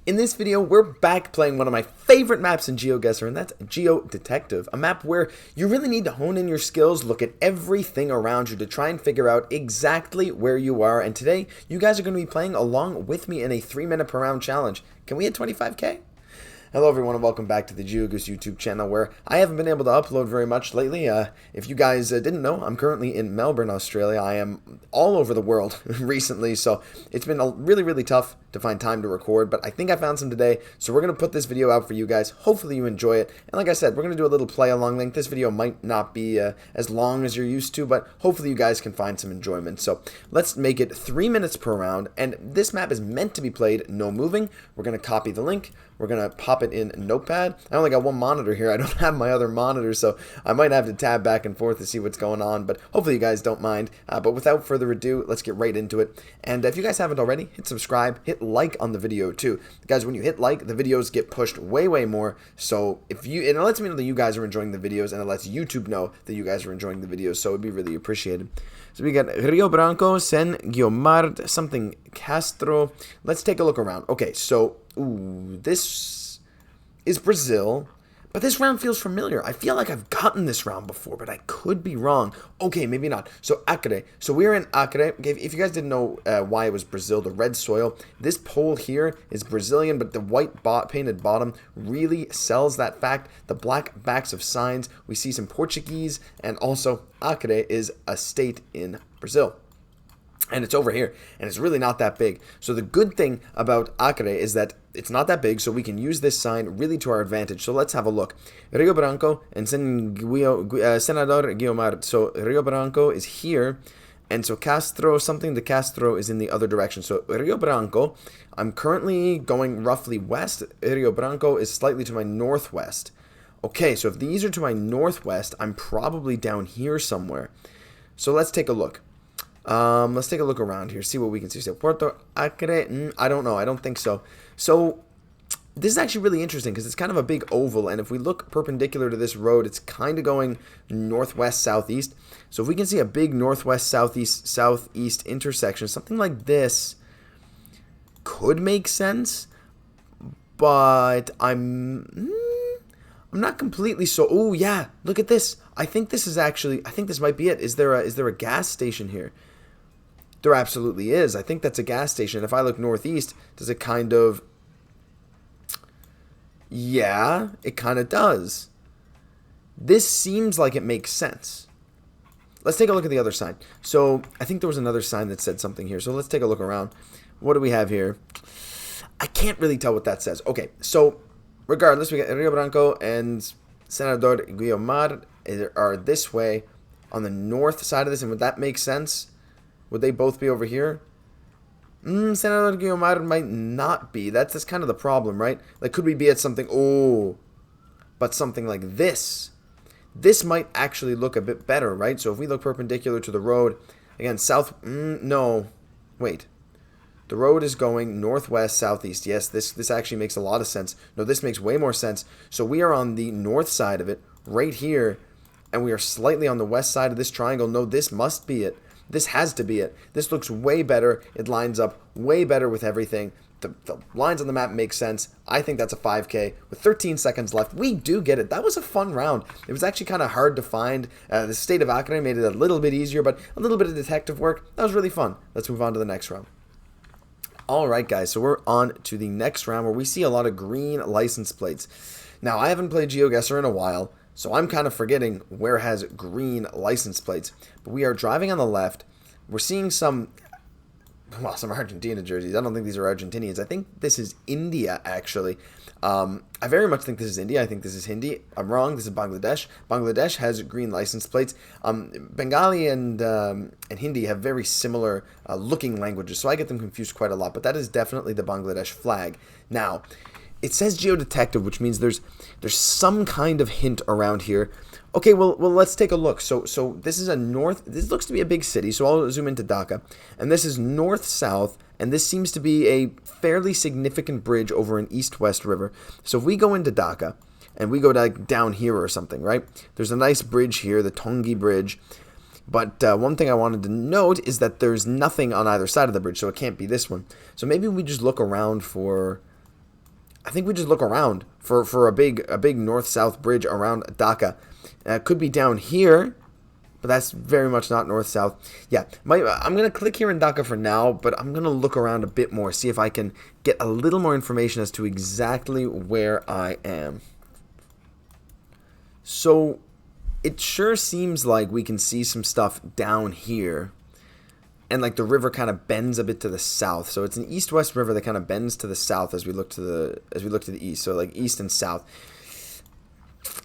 In this video, we're back playing one of my favorite maps in GeoGuessr, and that's GeoDetective, a map where you really need to hone in your skills, look at everything around you to try and figure out exactly where you are. And today, you guys are going to be playing along with me in a 3-minute per round challenge. Can we hit 25k? Hello everyone and welcome back to the Geoguessr YouTube channel, where I haven't been able to upload very much lately. If you guys didn't know, I'm currently in Melbourne, Australia. I am all over the world recently, so it's been really tough to find time to record, but I think I found some today, so we're going to put this video out for you guys. Hopefully you enjoy it, and like I said, we're going to do a little play along length. This video might not be as long as you're used to, but hopefully you guys can find some enjoyment. So let's make it 3 minutes per round, and this map is meant to be played no moving. We're going to copy the link. We're going to pop it in Notepad. I only got one monitor here. I don't have my other monitor, so I might have to tab back and forth to see what's going on, but hopefully you guys don't mind. But without further ado, let's get right into it. And if you guys haven't already, hit subscribe, hit like on the video too. Guys, when you hit like, the videos get pushed way more. So if you, and it lets me know that you guys are enjoying the videos, and it lets YouTube know that you guys are enjoying the videos, so it'd be really appreciated. So we got Rio Branco, Sen Guiomard, something Castro. Let's take a look around. Okay, so this is Brazil, but this round feels familiar. I feel like I've gotten this round before, but I could be wrong. Okay, maybe not. So Acre. So we're in Acre. Okay, if you guys didn't know why it was Brazil, the red soil, this pole here is Brazilian, but the white painted bottom really sells that fact. The black backs of signs, we see some Portuguese, and also Acre is a state in Brazil. And it's over here, and it's really not that big. So the good thing about Acre is that it's not that big, so we can use this sign really to our advantage. So let's have a look. Rio Branco and Senador Guiomard. So Rio Branco is here, and so Castro, something to Castro is in the other direction. So Rio Branco, I'm currently going roughly west. Rio Branco is slightly to my northwest. Okay, so if these are to my northwest, I'm probably down here somewhere. So let's take a look. Let's take a look around here, see what we can see. So Puerto Acre, I don't know, I don't think so. So this is actually really interesting because it's kind of a big oval, and if we look perpendicular to this road, it's kind of going northwest southeast. So if we can see a big northwest southeast intersection, something like this could make sense, but I'm not completely so. Oh yeah, look at this. I think this might be it. Is there a gas station here? There absolutely is. I think that's a gas station. If I look northeast, does it kind of... Yeah, it kind of does. This seems like it makes sense. Let's take a look at the other sign. So, I think there was another sign that said something here. So, let's take a look around. What do we have here? I can't really tell what that says. Okay, so, regardless, we got Rio Branco and Senador Guiomard are this way on the north side of this. And would that make sense? Would they both be over here? Senador Guiomard might not be. That's kind of the problem, right? Like, could we be at something... Oh, but something like this. This might actually look a bit better, right? So if we look perpendicular to the road, again, south... no. Wait. The road is going northwest, southeast. Yes, this actually makes a lot of sense. No, this makes way more sense. So we are on the north side of it, right here, and we are slightly on the west side of this triangle. No, this must be it. This has to be it. This looks way better. It lines up way better with everything. The lines on the map make sense. I think that's a 5K. With 13 seconds left, we do get it. That was a fun round. It was actually kind of hard to find. The state of Acre made it a little bit easier, but a little bit of detective work. That was really fun. Let's move on to the next round. Alright guys, so we're on to the next round where we see a lot of green license plates. Now, I haven't played Geoguessr in a while, so I'm kind of forgetting where it has green license plates. But we are driving on the left. We're seeing some Argentina jerseys. I don't think these are Argentinians. I think this is India, actually. I very much think this is India. I think this is Hindi. I'm wrong. This is Bangladesh. Bangladesh has green license plates. Bengali and Hindi have very similar looking languages, so I get them confused quite a lot. But that is definitely the Bangladesh flag. Now, it says GeoDetective, which means there's some kind of hint around here. Okay, well, let's take a look. So this is this looks to be a big city, so I'll zoom into Dhaka. And this is north-south, and this seems to be a fairly significant bridge over an east-west river. So if we go into Dhaka, and we go down here or something, right? There's a nice bridge here, the Tongi Bridge. But one thing I wanted to note is that there's nothing on either side of the bridge, so it can't be this one. So maybe we just look around for... I think we just look around for a big north-south bridge around Dhaka. It could be down here, but that's very much not north-south. Yeah, I'm going to click here in Dhaka for now, but I'm going to look around a bit more, see if I can get a little more information as to exactly where I am. So, it sure seems like we can see some stuff down here. And like the river kind of bends a bit to the south. So it's an east-west river that kind of bends to the south as we look to the east. So like east and south.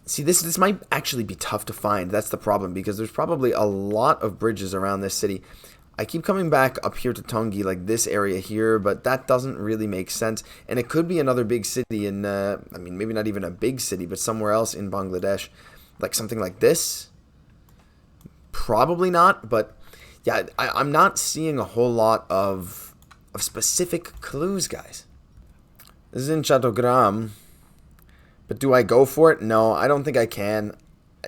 See, this might actually be tough to find. That's the problem, because there's probably a lot of bridges around this city. I keep coming back up here to Tongi, like this area here, but that doesn't really make sense. And it could be another big city in, I mean, maybe not even a big city, but somewhere else in Bangladesh. Like something like this? Probably not, but yeah, I'm not seeing a whole lot of specific clues, guys. This is in Chattogram. But do I go for it? No, I don't think I can.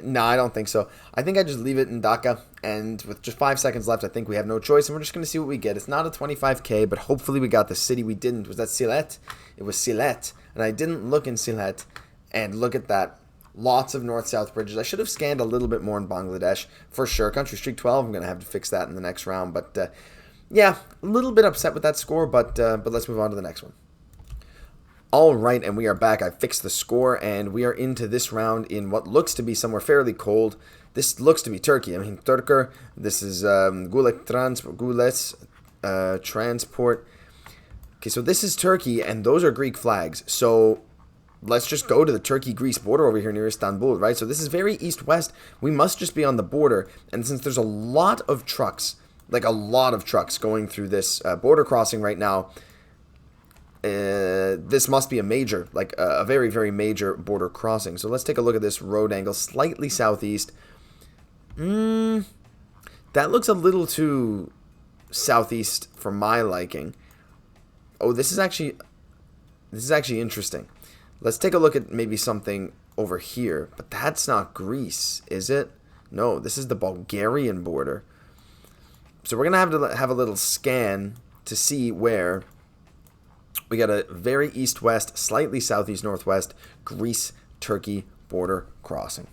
No, I don't think so. I think I just leave it in Dhaka. And with just 5 seconds left, I think we have no choice. And we're just going to see what we get. It's not a 25k, but hopefully we got the city. We didn't. Was that Sylhet? It was Sylhet. And I didn't look in Sylhet. And look at that. Lots of north-south bridges. I should have scanned a little bit more in Bangladesh, for sure. Country Streak 12, I'm going to have to fix that in the next round. But, yeah, a little bit upset with that score, but let's move on to the next one. All right, and we are back. I fixed the score, and we are into this round in what looks to be somewhere fairly cold. This looks to be Turkey. I mean, Turker. This is Gules Transport. Okay, so this is Turkey, and those are Greek flags. So let's just go to the Turkey-Greece border over here near Istanbul, right? So this is very east-west. We must just be on the border. And since there's a lot of trucks, like a lot of trucks going through this border crossing right now, this must be a major, like a very, very major border crossing. So let's take a look at this road angle, slightly southeast. That looks a little too southeast for my liking. Oh, this is actually interesting. Let's take a look at maybe something over here. But that's not Greece, is it? No, this is the Bulgarian border. So we're going to have a little scan to see where we got a very east-west, slightly southeast-northwest Greece-Turkey border crossing.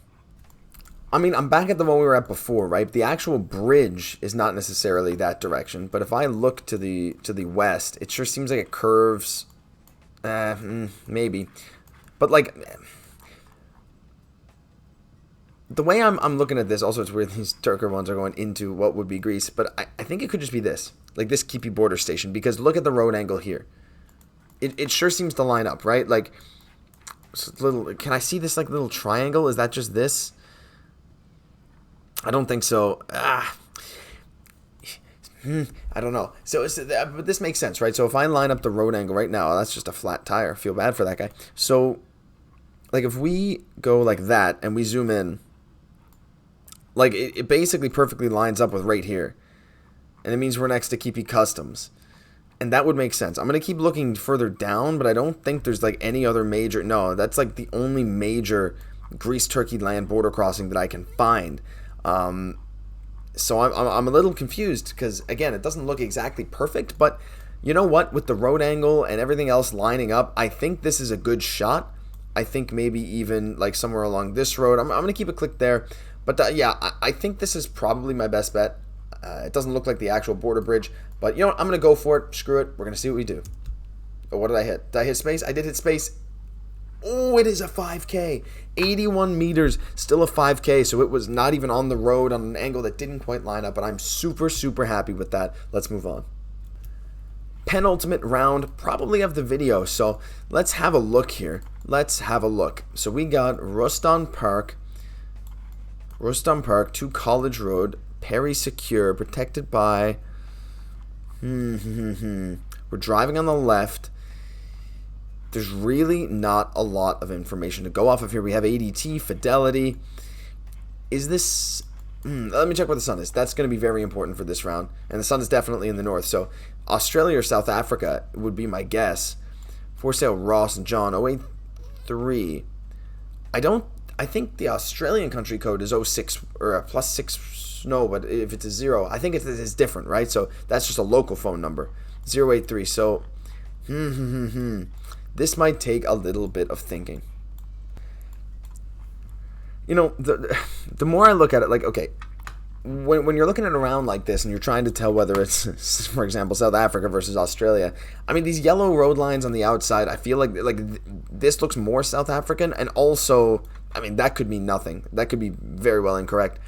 I mean, I'm back at the one we were at before, right? The actual bridge is not necessarily that direction. But if I look to the west, it sure seems like it curves. Maybe. But like, the way I'm looking at this, also it's weird these Turker ones are going into what would be Greece, but I think it could just be this, like this Kipi border station, because look at the road angle here. It sure seems to line up, right? Like, can I see this like little triangle? Is that just this? I don't think so. I don't know. So, but this makes sense, right? So if I line up the road angle right now, that's just a flat tire. I feel bad for that guy. So, like if we go like that and we zoom in, like it basically perfectly lines up with right here. And it means we're next to Kipi Customs. And that would make sense. I'm going to keep looking further down, but I don't think there's like any other major. No, that's like the only major Greece-Turkey land border crossing that I can find. So I'm a little confused because, again, it doesn't look exactly perfect. But you know what? With the road angle and everything else lining up, I think this is a good shot. I think maybe even like somewhere along this road. I'm going to keep a click there. But yeah, I think this is probably my best bet. It doesn't look like the actual border bridge. But you know what? I'm going to go for it. Screw it. We're going to see what we do. Oh, what did I hit? Did I hit space? I did hit space. Oh, it is a 5K. 81 meters, still a 5K. So it was not even on the road on an angle that didn't quite line up. But I'm super, super happy with that. Let's move on. Penultimate round, probably of the video. So let's have a look here. Let's have a look. So we got Ruston Park, to College Road, Perry Secure, protected by... We're driving on the left. There's really not a lot of information to go off of here. We have ADT, Fidelity. Is this... let me check where the sun is. That's going to be very important for this round. And the sun is definitely in the north. So Australia or South Africa would be my guess. For sale, Ross and John, 083. I think the Australian country code is 06 or +6. No, but if it's a 0, I think it's different, right? So that's just a local phone number. 083. So, this might take a little bit of thinking. You know, the more I look at it, like, okay, when you're looking at it around like this and you're trying to tell whether it's, for example, South Africa versus Australia, I mean, these yellow road lines on the outside, I feel like this looks more South African, and also, I mean, that could mean nothing. That could be very well incorrect.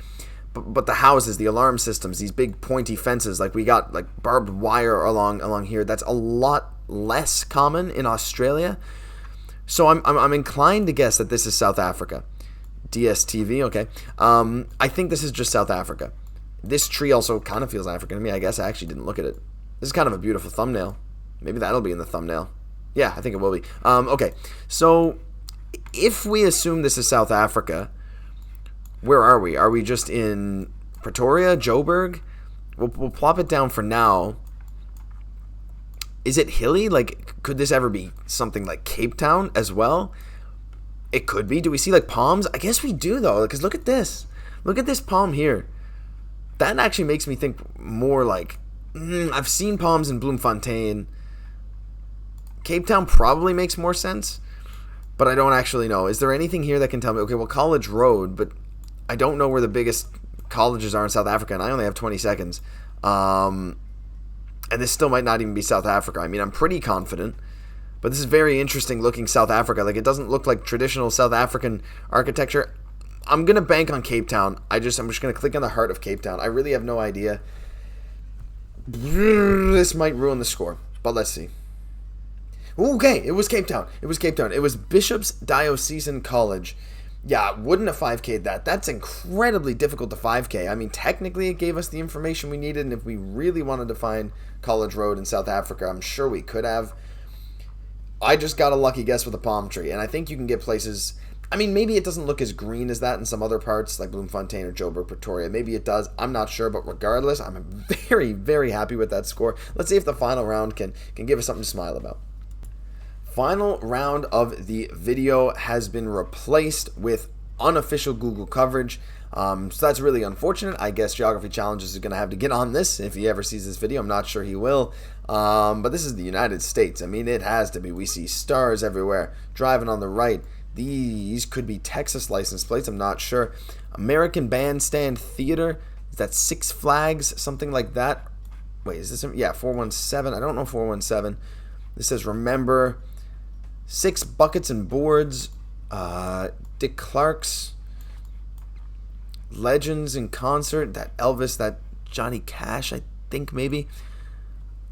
But the houses, the alarm systems, these big pointy fences, like we got like barbed wire along here, that's a lot less common in Australia. So I'm inclined to guess that this is South Africa. DSTV, okay. I think this is just South Africa. This tree also kind of feels African to me. I guess I actually didn't look at it. This is kind of a beautiful thumbnail. Maybe that'll be in the thumbnail. Yeah, I think it will be. Okay, so if we assume this is South Africa, where are we? Are we just in Pretoria, Joburg? We'll plop it down for now. Is it hilly? Like, could this ever be something like Cape Town as well? It could be. Do we see like palms? I guess we do though, because look at this. Look at this palm here. That actually makes me think more like, I've seen palms in Bloemfontein. Cape Town probably makes more sense, but I don't actually know. Is there anything here that can tell me, okay, well, College Road, but I don't know where the biggest colleges are in South Africa, and I only have 20 seconds. And this still might not even be South Africa. I mean, I'm pretty confident. But this is very interesting looking South Africa. Like, it doesn't look like traditional South African architecture. I'm going to bank on Cape Town. I'm just going to click on the heart of Cape Town. I really have no idea. This might ruin the score, but let's see. Okay, it was Cape Town. It was Cape Town. It was Bishop's Diocesan College. Yeah, wouldn't have 5K'd that. That's incredibly difficult to 5K. I mean, technically it gave us the information we needed, and if we really wanted to find College Road in South Africa, I'm sure we could have. I just got a lucky guess with a palm tree, and I think you can get places. I mean, maybe it doesn't look as green as that in some other parts, like Bloemfontein or Joburg, Pretoria. Maybe it does. I'm not sure, but regardless, I'm very, very happy with that score. Let's see if the final round can give us something to smile about. Final round of the video has been replaced with unofficial Google coverage. So that's really unfortunate. I guess Geography Challenges is going to have to get on this if he ever sees this video. I'm not sure he will. But this is the United States. I mean, it has to be. We see stars everywhere. Driving on the right. These could be Texas license plates. I'm not sure. American Bandstand Theater. Is that Six Flags? Something like that. Wait, is this? Yeah, 417. I don't know 417. This says remember. 6 Buckets and Boards. Dick Clark's. Legends in Concert. That Elvis, that Johnny Cash, I think maybe.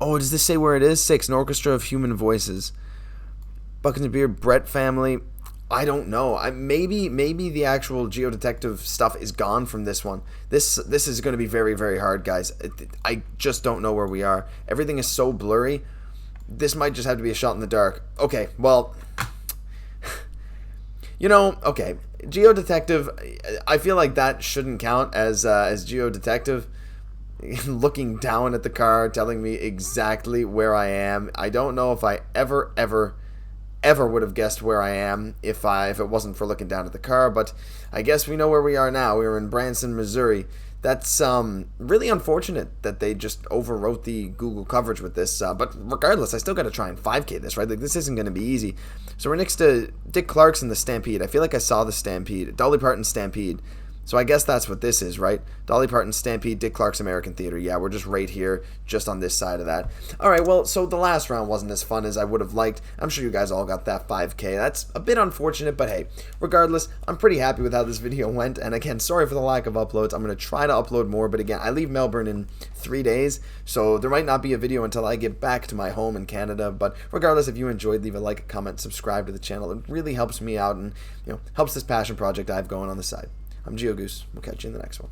Oh, does this say where it is? 6, an Orchestra of Human Voices. Buckets and Beer, Brett Family. I don't know. Maybe the actual GeoDetective stuff is gone from this one. This is going to be very, very hard, guys. I just don't know where we are. Everything is so blurry. This might just have to be a shot in the dark. Okay, well, you know, okay. GeoDetective, I feel like that shouldn't count as GeoDetective. Looking down at the car, telling me exactly where I am. I don't know if I ever would have guessed where I am if it wasn't for looking down at the car, but I guess we know where we are now. We're in Branson, Missouri. That's really unfortunate that they just overwrote the Google coverage with this, but regardless, I still got to try and 5K this, right? Like, this isn't going to be easy. So we're next to Dick Clark's in the Stampede. I feel like I saw the Stampede. Dolly Parton Stampede. So I guess that's what this is, right? Dolly Parton Stampede, Dick Clark's American Theater. Yeah, we're just right here, just on this side of that. All right, well, so the last round wasn't as fun as I would have liked. I'm sure you guys all got that 5K. That's a bit unfortunate, but hey, regardless, I'm pretty happy with how this video went. And again, sorry for the lack of uploads. I'm going to try to upload more, but again, I leave Melbourne in 3 days, so there might not be a video until I get back to my home in Canada. But regardless, if you enjoyed, leave a like, comment, subscribe to the channel. It really helps me out and helps this passion project I have going on the side. I'm GeoGoose. We'll catch you in the next one.